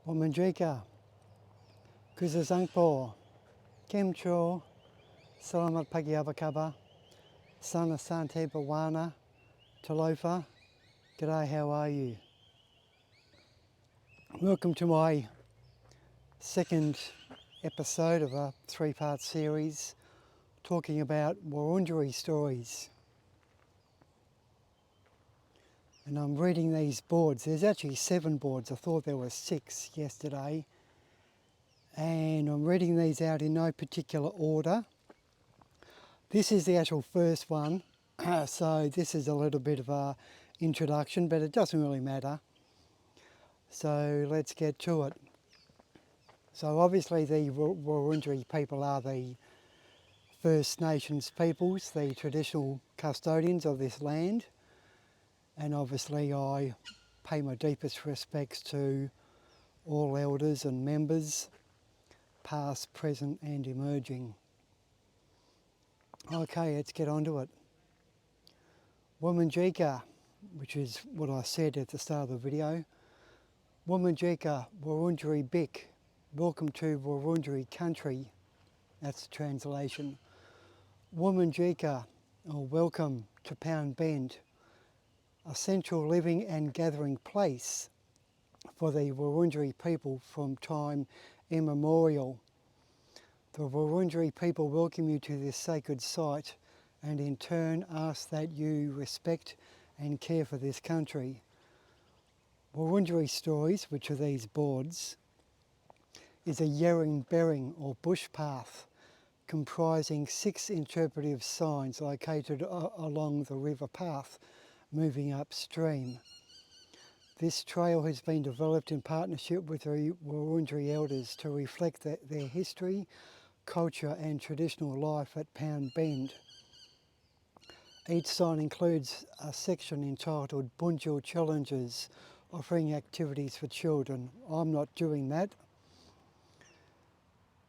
Wurundjeri, Kuzazangpo, Kimcho, Salamat Pagi Abakaba, Sana Sante Bawana, Talofa, G'day, how are you? Welcome to my second episode of a three-part series talking about Wurundjeri stories. And I'm reading these boards. There's actually 7 boards. I thought there were 6 yesterday. And I'm reading these out in no particular order. This is the actual first one, so this is a little bit of a introduction, but it doesn't really matter. So let's get to it. So obviously the Wurundjeri people are the First Nations peoples, the traditional custodians of this land. And obviously I pay my deepest respects to all elders and members, past, present and emerging. Okay, let's get on to it. Wurundjeri, which is what I said at the start of the video. Wurundjeri, Wurundjeri Bik, welcome to Wurundjeri country. That's the translation. Wurundjeri, or welcome to Pound Bend, a central living and gathering place for the Wurundjeri people from time immemorial. The Wurundjeri people welcome you to this sacred site and in turn ask that you respect and care for this country. Wurundjeri stories, which are these boards, is a Yering-Bering or bush path comprising 6 interpretive signs located along the river path moving upstream. This trail has been developed in partnership with the Wurundjeri elders to reflect their history, culture and traditional life at Pound Bend. Each sign includes a section entitled Bunjil Challenges, offering activities for children. I'm not doing that.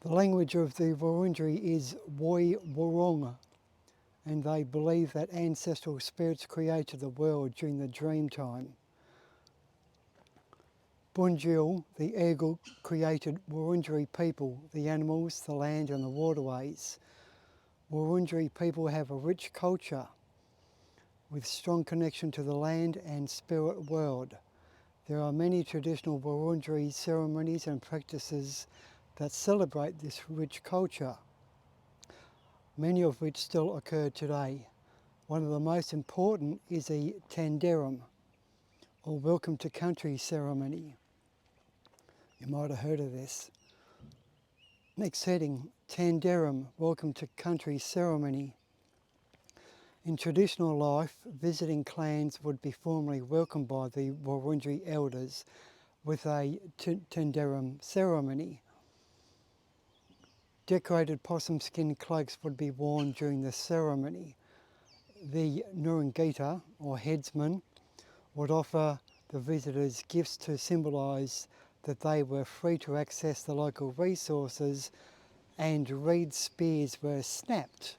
The language of the Wurundjeri is Woi Wurrung, and they believe that ancestral spirits created the world during the dream time. Bunjil, the eagle, created Wurundjeri people, the animals, the land and the waterways. Wurundjeri people have a rich culture with strong connection to the land and spirit world. There are many traditional Wurundjeri ceremonies and practices that celebrate this rich culture, many of which still occur today. One of the most important is the Tanderum, or Welcome to Country ceremony. You might have heard of this. Next heading, Tanderum, Welcome to Country ceremony. In traditional life, visiting clans would be formally welcomed by the Wurundjeri elders with a Tanderum ceremony. Decorated possum skin cloaks would be worn during the ceremony. The Nurungita, or headsman, would offer the visitors gifts to symbolise that they were free to access the local resources, and reed spears were snapped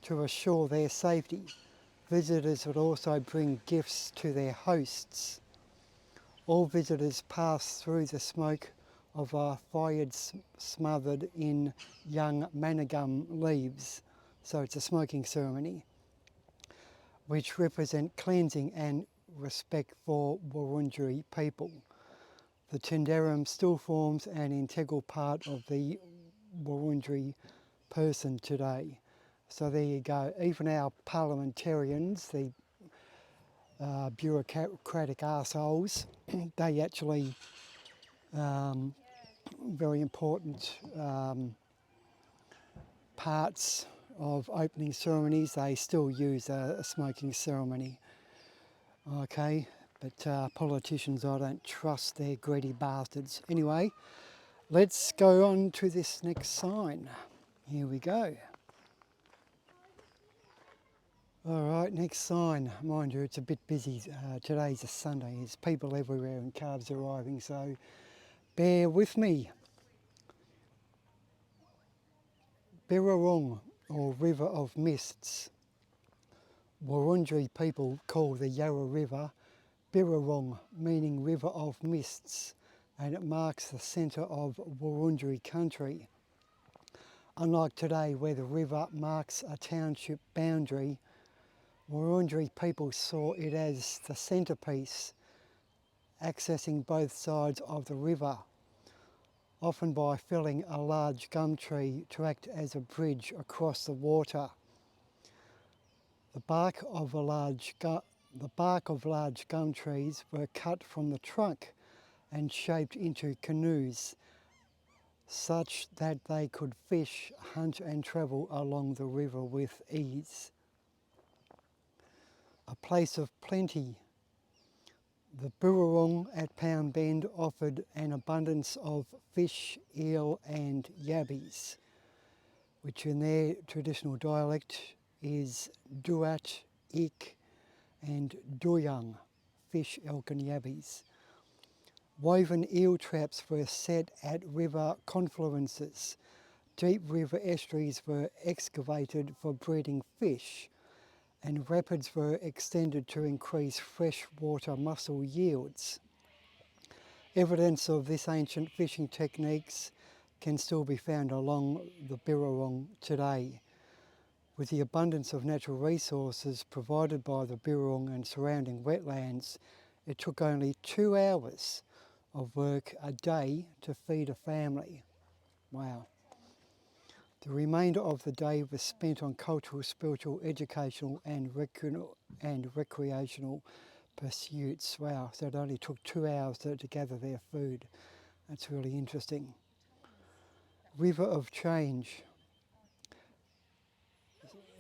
to assure their safety. Visitors would also bring gifts to their hosts. All visitors pass through the smoke of a fire smothered in young managum leaves. So it's a smoking ceremony, which represent cleansing and respect for Wurundjeri people. The Tanderum still forms an integral part of the Wurundjeri person today. So there you go. Even our parliamentarians, the bureaucratic arseholes, they actually very important parts of opening ceremonies. They still use a smoking ceremony. Okay, but politicians, I don't trust, they're greedy bastards. Anyway, let's go on to this next sign. Here we go. All right, next sign. Mind you, it's a bit busy. Today's a Sunday. There's people everywhere and cars arriving, so bear with me. Birrarung, or River of Mists. Wurundjeri people call the Yarra River Birrarung, meaning River of Mists. and it marks the centre of Wurundjeri country. Unlike today where the river marks a township boundary, Wurundjeri people saw it as the centrepiece, accessing both sides of the river, often by felling a large gum tree to act as a bridge across the water. The bark of large gum trees were cut from the trunk and shaped into canoes, such that they could fish, hunt and travel along the river with ease. A place of plenty. The Burrung at Pound Bend offered an abundance of fish, eel and yabbies, which in their traditional dialect is duat, ik and duyung, fish, elk and yabbies. Woven eel traps were set at river confluences. Deep river estuaries were excavated for breeding fish, and rapids were extended to increase freshwater mussel yields. Evidence of this ancient fishing techniques can still be found along the Birrarung today. With the abundance of natural resources provided by the Birrarung and surrounding wetlands, it took only 2 hours of work a day to feed a family. Wow. The remainder of the day was spent on cultural, spiritual, educational and recreational pursuits. Wow, so it only took 2 hours to gather their food. That's really interesting. River of Change.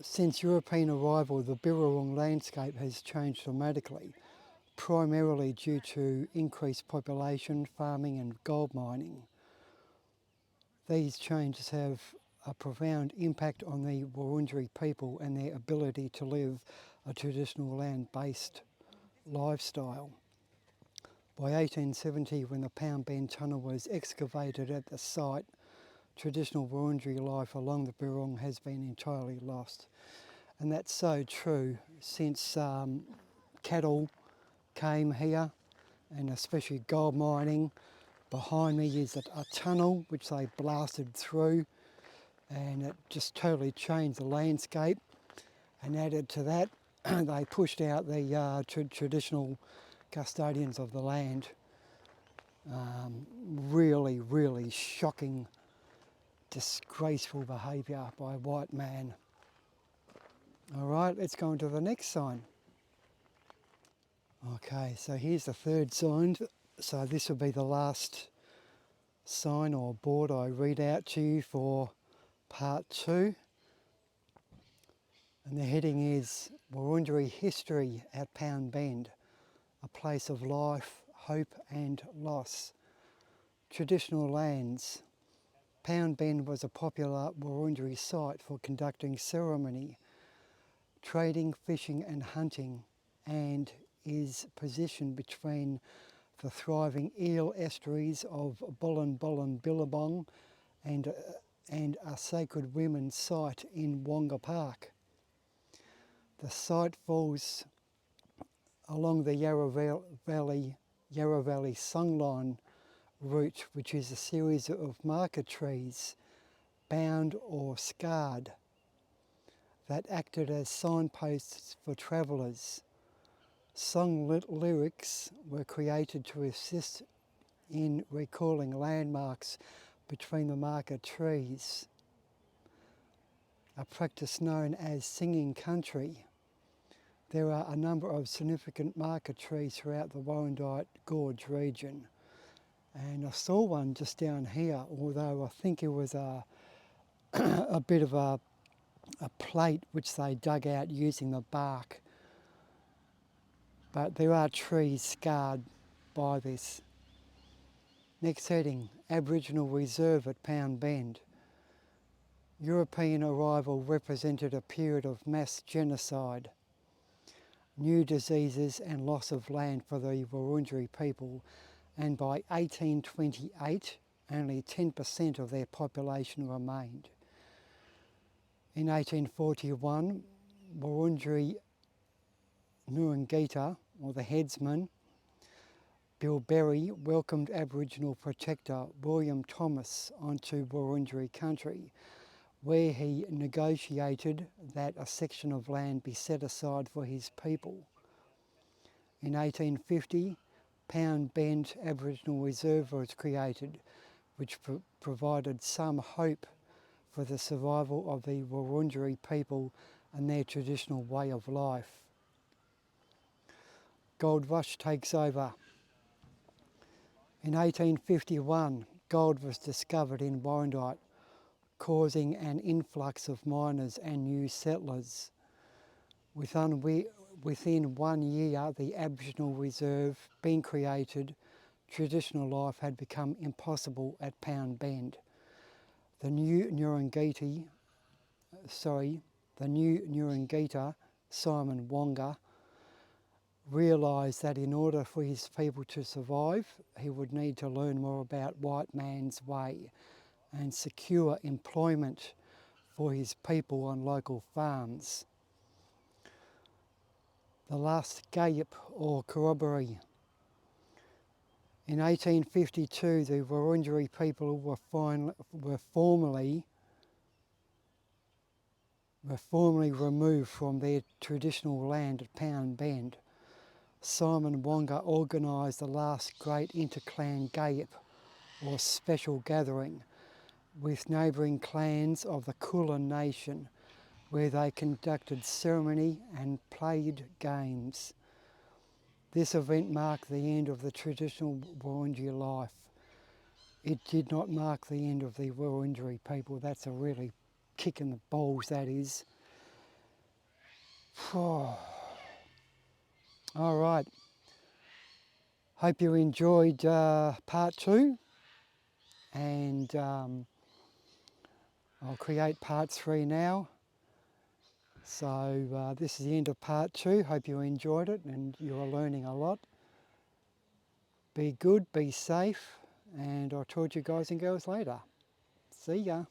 Since European arrival, the Birrarung landscape has changed dramatically, primarily due to increased population, farming and gold mining. These changes have a profound impact on the Wurundjeri people and their ability to live a traditional land-based lifestyle. By 1870, when the Pound Bend Tunnel was excavated at the site, traditional Wurundjeri life along the Birrarung has been entirely lost. And that's so true since cattle came here, and especially gold mining. Behind me is a tunnel which they blasted through, and it just totally changed the landscape. And added to that, they pushed out the traditional custodians of the land. Really, really shocking, disgraceful behaviour by a white man. All right, let's go on to the next sign. Okay, so here's the third sign. So this will be the last sign or board I read out to you for part 2. And the heading is Wurundjeri History at Pound Bend, a place of life, hope and loss. Traditional lands. Pound Bend was a popular Wurundjeri site for conducting ceremony, trading, fishing and hunting, and is positioned between the thriving eel estuaries of Bolin Bolin Billabong and a sacred women's site in Wonga Park. The site falls along the Yarra Valley Songline route, which is a series of marker trees, bound or scarred, that acted as signposts for travellers. Song lyrics were created to assist in recalling landmarks between the marker trees, a practice known as singing country. There are a number of significant marker trees throughout the Wurundjeri Gorge region. And I saw one just down here, although I think it was a bit of a plate which they dug out using the bark. But there are trees scarred by this. Next heading, Aboriginal Reserve at Pound Bend. European arrival represented a period of mass genocide, new diseases and loss of land for the Wurundjeri people, and by 1828 only 10% of their population remained. In 1841, Wurundjeri Ngurungita, or the headsman, Bill Berry welcomed Aboriginal protector William Thomas onto Wurundjeri country, where he negotiated that a section of land be set aside for his people. In 1850, Pound Bend Aboriginal Reserve was created, which provided some hope for the survival of the Wurundjeri people and their traditional way of life. Gold rush takes over. In 1851, gold was discovered in Warrandyte, causing an influx of miners and new settlers. Within 1 year, the Aboriginal Reserve being created, traditional life had become impossible at Pound Bend. The new Ngurungaeta, Simon Wonga, realised that in order for his people to survive, he would need to learn more about white man's way and secure employment for his people on local farms. The last Gayip or corroboree. In 1852, the Wurundjeri people were formally removed from their traditional land at Pound Bend. Simon Wonga organised the last great inter-clan Gayip, or special gathering, with neighbouring clans of the Kulin Nation, where they conducted ceremony and played games. This event marked the end of the traditional Wurundjeri life. It did not mark the end of the Wurundjeri people. That's a really kick in the balls, that is. All right. Hope you enjoyed part 2, and I'll create part 3 now. So this is the end of part 2. Hope you enjoyed it and you are learning a lot. Be good, be safe, and I'll talk to you guys and girls later. See ya.